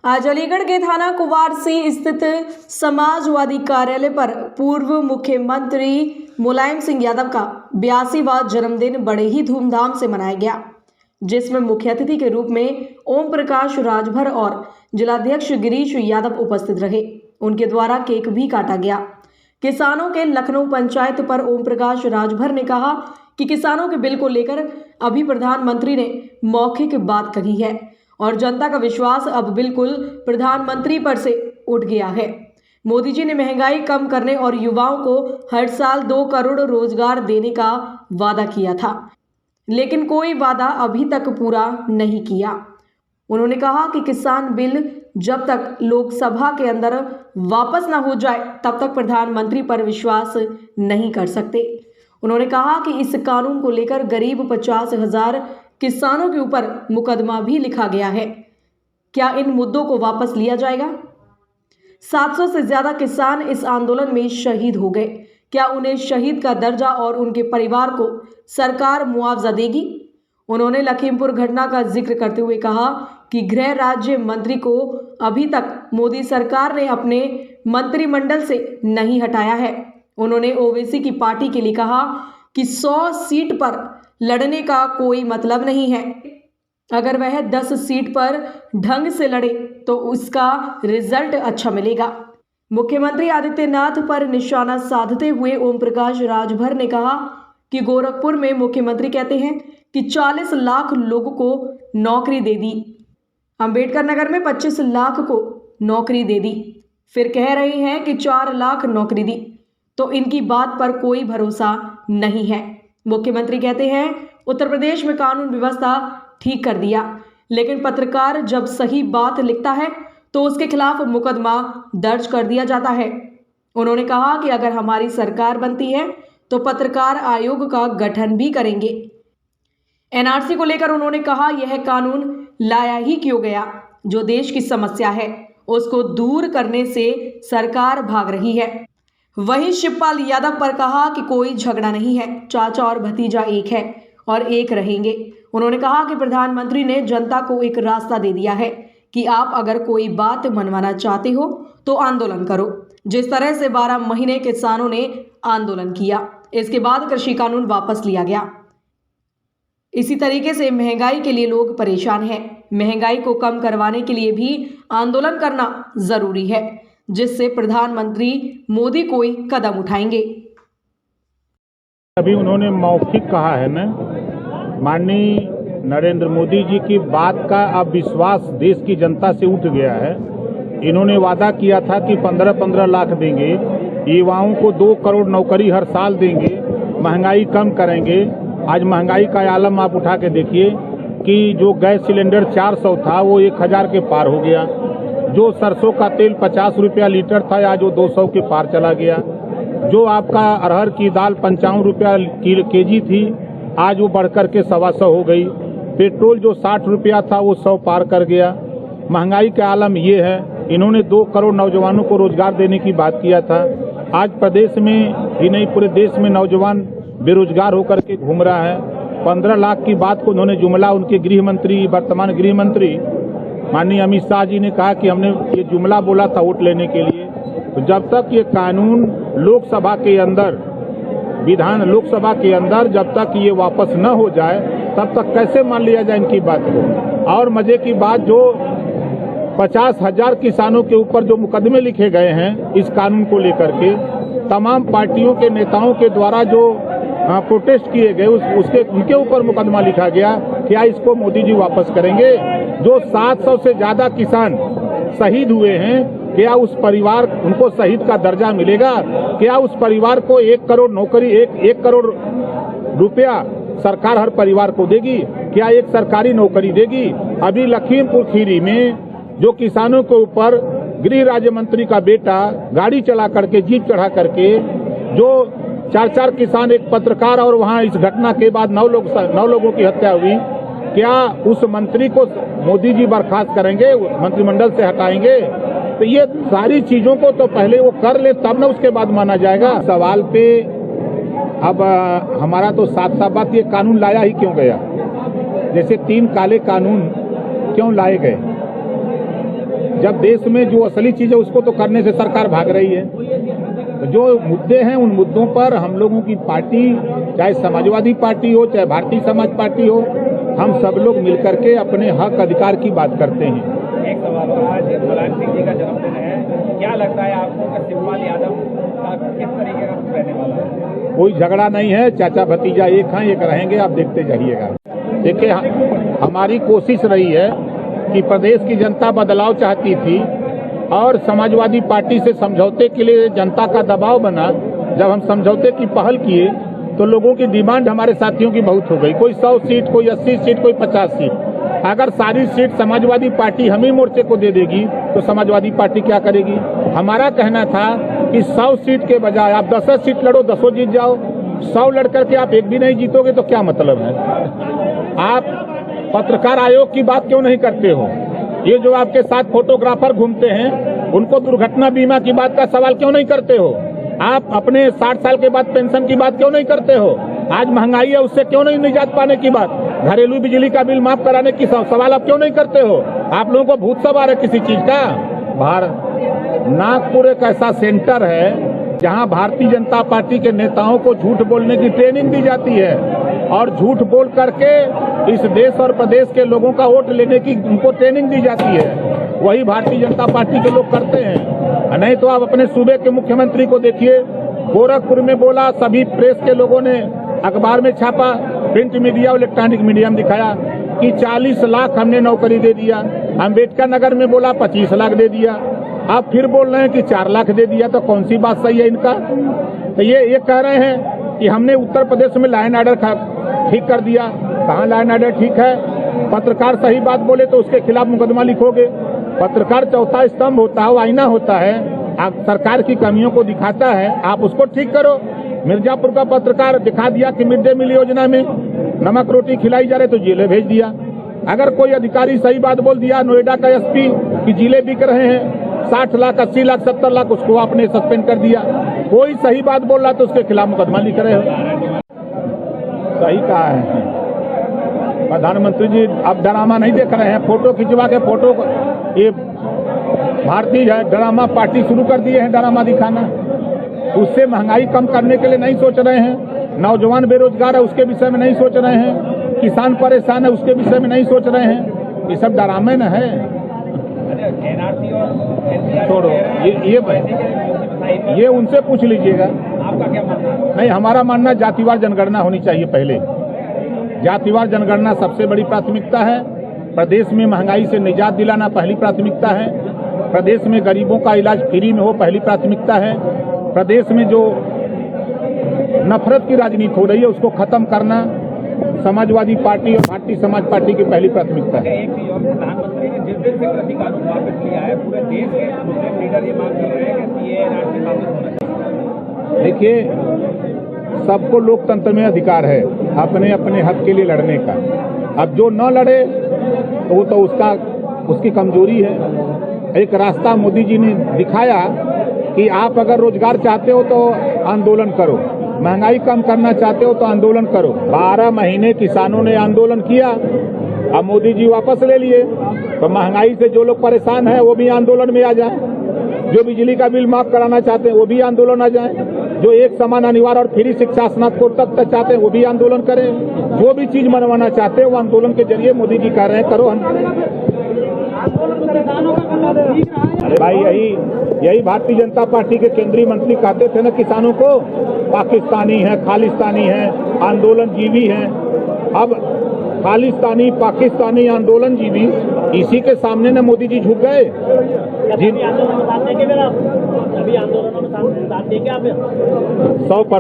आज अलीगढ़ के थाना कुवारसी स्थित समाजवादी कार्यालय पर पूर्व मुख्यमंत्री मुलायम सिंह यादव का 82वां जन्मदिन बड़े ही धूमधाम से मनाया गया, जिसमें मुख्य अतिथि के रूप में ओम प्रकाश राजभर और जिलाध्यक्ष गिरीश यादव उपस्थित रहे। उनके द्वारा केक भी काटा गया। किसानों के लखनऊ पंचायत पर ओम प्रकाश राजभर ने कहा कि किसानों के बिल को लेकर अभी प्रधानमंत्री ने मौखिक बात कही है और जनता का विश्वास अब बिल्कुल प्रधानमंत्री पर से उठ गया है। मोदी जी ने महंगाई कम करने और युवाओं को हर साल 2 करोड़ रोजगार देने का वादा किया था, लेकिन कोई वादा अभी तक पूरा नहीं किया। उन्होंने कहा कि किसान बिल जब तक लोकसभा के अंदर वापस ना हो जाए तब तक प्रधानमंत्री पर विश्वास नहीं कर सकते। उन्होंने कहा कि इस कानून को लेकर करीब 50,000 किसानों के ऊपर मुकदमा भी लिखा गया है। क्या इन मुद्दों को वापस लिया जाएगा? 700 से ज्यादा किसान इस आंदोलन में शहीद हो गए। क्या उन्हें शहीद का दर्जा और उनके परिवार को सरकार मुआवजा देगी? उन्होंने लखीमपुर घटना का जिक्र करते हुए कहा कि गृह राज्य मंत्री को अभी तक मोदी सरकार ने अपने मंत्रिमंडल से नहीं हटाया है। उन्होंने ओवैसी की पार्टी के लिए कहा कि 100 सीट पर लड़ने का कोई मतलब नहीं है। अगर वह 10 सीट पर ढंग से लड़े तो उसका रिजल्ट अच्छा मिलेगा। मुख्यमंत्री आदित्यनाथ पर निशाना साधते हुए ओम प्रकाश राजभर ने कहा कि गोरखपुर में मुख्यमंत्री कहते हैं कि 40 लाख लोगों को नौकरी दे दी, अंबेडकर नगर में 25 लाख को नौकरी दे दी, फिर कह रहे हैं कि 4 लाख नौकरी दी, तो इनकी बात पर कोई भरोसा नहीं है। मुख्यमंत्री कहते हैं उत्तर प्रदेश में कानून व्यवस्था ठीक कर दिया, लेकिन पत्रकार जब सही बात लिखता है तो उसके खिलाफ मुकदमा दर्ज कर दिया जाता है। उन्होंने कहा कि अगर हमारी सरकार बनती है तो पत्रकार आयोग का गठन भी करेंगे। एनआरसी को लेकर उन्होंने कहा यह कानून लाया ही क्यों गया? जो देश की समस्या है उसको दूर करने से सरकार भाग रही है। वहीं शिवपाल यादव पर कहा कि कोई झगड़ा नहीं है, चाचा और भतीजा एक है और एक रहेंगे। उन्होंने कहा कि प्रधानमंत्री ने जनता को एक रास्ता दे दिया है कि आप अगर कोई बात मनवाना चाहते हो तो आंदोलन करो। जिस तरह से 12 महीने किसानों ने आंदोलन किया, इसके बाद कृषि कानून वापस लिया गया। इसी तरीके से महंगाई के लिए लोग परेशान हैं। महंगाई को कम करवाने के लिए भी आंदोलन करना जरूरी है, जिससे प्रधानमंत्री मोदी कोई कदम उठाएंगे। अभी उन्होंने मौखिक कहा है ना, माननीय नरेंद्र मोदी जी की बात का अब विश्वास देश की जनता से उठ गया है। इन्होंने वादा किया था कि 15-15 लाख देंगे, युवाओं को 2 करोड़ नौकरी हर साल देंगे, महंगाई कम करेंगे। आज महंगाई का आलम आप उठा के देखिए कि जो गैस सिलेंडर 400 था वो 1000 के पार हो गया। जो सरसों का तेल 50 रुपया लीटर था आज वो 200 के पार चला गया। जो आपका अरहर की दाल 55 रुपया केजी थी आज वो बढ़कर के 125 हो गई। पेट्रोल जो 60 रुपया था वो 100 पार कर गया। महंगाई का आलम ये है। इन्होंने 2 करोड़ नौजवानों को रोजगार देने की बात किया था। आज प्रदेश में ही नहीं पूरे देश में नौजवान बेरोजगार होकर के घूम रहा है। 15 लाख की बात को उन्होंने जुमला उनके गृह मंत्री, वर्तमान गृह मंत्री माननीय अमित शाह जी ने कहा कि हमने ये जुमला बोला था वोट लेने के लिए। तो जब तक ये कानून लोकसभा के अंदर जब तक ये वापस न हो जाए तब तक कैसे मान लिया जाए इनकी बात को। और मजे की बात, जो 50,000 किसानों के ऊपर जो मुकदमे लिखे गए हैं इस कानून को लेकर के, तमाम पार्टियों के नेताओं के द्वारा जो प्रोटेस्ट किए गए उनके ऊपर मुकदमा लिखा गया। क्या इसको मोदी जी वापस करेंगे? जो 700 से ज्यादा किसान शहीद हुए हैं, क्या उस परिवार उनको शहीद का दर्जा मिलेगा? क्या उस परिवार को 1 करोड़ नौकरी 1 करोड़ रुपया सरकार हर परिवार को देगी? क्या एक सरकारी नौकरी देगी? अभी लखीमपुर खीरी में जो किसानों के ऊपर गृह राज्य मंत्री का बेटा गाड़ी चला करके जीप चढ़ा करके जो 4 किसान, एक पत्रकार और वहां इस घटना के बाद 9 लोगों की हत्या हुई, क्या उस मंत्री को मोदी जी बर्खास्त करेंगे, मंत्रिमंडल से हटाएंगे? तो ये सारी चीजों को तो पहले वो कर ले तब न उसके बाद माना जाएगा। सवाल पे अब हमारा तो साफ साफ बात, ये कानून लाया ही क्यों गया? जैसे 3 काले कानून क्यों लाए गए? जब देश में जो असली चीज है उसको तो करने से सरकार भाग रही है। तो जो मुद्दे हैं उन मुद्दों पर हम लोगों की पार्टी, चाहे समाजवादी पार्टी हो चाहे भारतीय समाज पार्टी हो, हम सब लोग मिलकर के अपने हक अधिकार की बात करते हैं। एक सवाल, आज मुलायम सिंह जी का जन्मदिन है, क्या लगता है आपको कि शिवपाल यादव का किस तरीके का रहने वाला है? कोई झगड़ा नहीं है, चाचा भतीजा एक हैं, एक रहेंगे, आप देखते जाइएगा। देखिए, हमारी कोशिश रही है कि प्रदेश की जनता बदलाव चाहती थी और समाजवादी पार्टी से समझौते के लिए जनता का दबाव बना। जब हम समझौते की पहल किए तो लोगों की डिमांड हमारे साथियों की बहुत हो गई, कोई 100 सीट, कोई 80 सीट, कोई 50 सीट। अगर सारी सीट समाजवादी पार्टी हम ही मोर्चे को दे देगी तो समाजवादी पार्टी क्या करेगी? हमारा कहना था कि 100 सीट के बजाय आप 10 सीट लड़ो, 10 जीत जाओ। 100 लड़ करके आप एक भी नहीं जीतोगे तो क्या मतलब है? आप पत्रकार आयोग की बात क्यों नहीं करते हो? ये जो आपके साथ फोटोग्राफर घूमते हैं उनको दुर्घटना बीमा की बात का सवाल क्यों नहीं करते हो? आप अपने 60 साल के बाद पेंशन की बात क्यों नहीं करते हो? आज महंगाई है उससे क्यों नहीं निजात पाने की बात, घरेलू बिजली का बिल माफ कराने की सवाल आप क्यों नहीं करते हो? आप लोगों को भूत सवार है किसी चीज का? नागपुर एक ऐसा सेंटर है जहां भारतीय जनता पार्टी के नेताओं को झूठ बोलने की ट्रेनिंग दी जाती है और झूठ बोल करके इस देश और प्रदेश के लोगों का वोट लेने की उनको ट्रेनिंग दी जाती है। वही भारतीय जनता पार्टी के लोग करते हैं। नहीं तो आप अपने सूबे के मुख्यमंत्री को देखिए, गोरखपुर में बोला, सभी प्रेस के लोगों ने अखबार में छापा, प्रिंट मीडिया और इलेक्ट्रॉनिक मीडिया में दिखाया कि 40 लाख हमने नौकरी दे दिया। अम्बेडकर नगर में बोला 25 लाख दे दिया। आप फिर बोल रहे हैं कि 4 लाख दे दिया, तो कौन सी बात सही है इनका? तो ये कह रहे हैं कि हमने उत्तर प्रदेश में लॉ एंड ऑर्डर ठीक कर दिया। कहाँ लॉ एंड ऑर्डर ठीक है? पत्रकार सही बात बोले तो उसके खिलाफ मुकदमा लिखोगे। पत्रकार चौथा स्तंभ होता है, आईना होता है, आप सरकार की कमियों को दिखाता है, आप उसको ठीक करो। मिर्जापुर का पत्रकार दिखा दिया कि मिड डे मील योजना में नमक रोटी खिलाई जा रही तो जेल भेज दिया। अगर कोई अधिकारी सही बात बोल दिया, नोएडा का एसपी कि जिले बिक रहे हैं 60 लाख 80 लाख 70 लाख, उसको आपने सस्पेंड कर दिया। कोई सही बात बोल रहा तो उसके खिलाफ मुकदमा लिख रहे हो। सही कहा है प्रधानमंत्री जी, अब ड्रामा नहीं देख रहे हैं, फोटो खिंचवा के फोटो ये भारतीय ड्रामा पार्टी शुरू कर दिए हैं ड्रामा दिखाना। उससे महंगाई कम करने के लिए नहीं सोच रहे हैं, नौजवान बेरोजगार है उसके विषय में नहीं सोच रहे हैं, किसान परेशान है उसके विषय में नहीं सोच रहे हैं। ये सब ड्रामे न है। छोड़ो ये उनसे पूछ लीजिएगा। आपका क्या मानना? नहीं, हमारा मानना जातिवार जनगणना होनी चाहिए। पहले जातिवार जनगणना सबसे बड़ी प्राथमिकता है। प्रदेश में महंगाई से निजात दिलाना पहली प्राथमिकता है। प्रदेश में गरीबों का इलाज फ्री में हो पहली प्राथमिकता है। प्रदेश में जो नफरत की राजनीति हो रही है उसको खत्म करना समाजवादी पार्टी और भारतीय समाज पार्टी की पहली प्राथमिकता है। एक चीज और, प्रधानमंत्री ने जिस दिन से कृषि कानून वापस लिया है, पूरे देश के मुस्लिम लीडर ये मांग कर रहे हैं कि सीएए राष्ट्रीय कानून होना चाहिए। देखिए, सबको लोकतंत्र में अधिकार है अपने अपने हक के लिए लड़ने का। अब जो न लड़े तो वो तो उसकी कमजोरी है। एक रास्ता मोदी जी ने दिखाया कि आप अगर रोजगार चाहते हो तो आंदोलन करो, महंगाई कम करना चाहते हो तो आंदोलन करो। 12 महीने किसानों ने आंदोलन किया, अब मोदी जी वापस ले लिए। तो महंगाई से जो लोग परेशान हैं वो भी आंदोलन में आ जाएं, जो बिजली का बिल माफ कराना चाहते हैं वो भी आंदोलन आ जाएं, जो एक समान अनिवार्य और फ्री शिक्षा स्नातकोत्तर तक चाहते हैं वो भी आंदोलन करें। जो भी चीज मनवाना चाहते हैं वो आंदोलन के जरिए मोदी जी कह रहे हैं करो। अरे भाई, यही भारतीय जनता पार्टी के केंद्रीय मंत्री कहते थे ना किसानों को, पाकिस्तानी है, खालिस्तानी है, आंदोलन जीवी है। अब खालिस्तानी पाकिस्तानी आंदोलन जीवी इसी के सामने न मोदी जी झुक गए। अभी आंदोलन में साथ देंगे 100%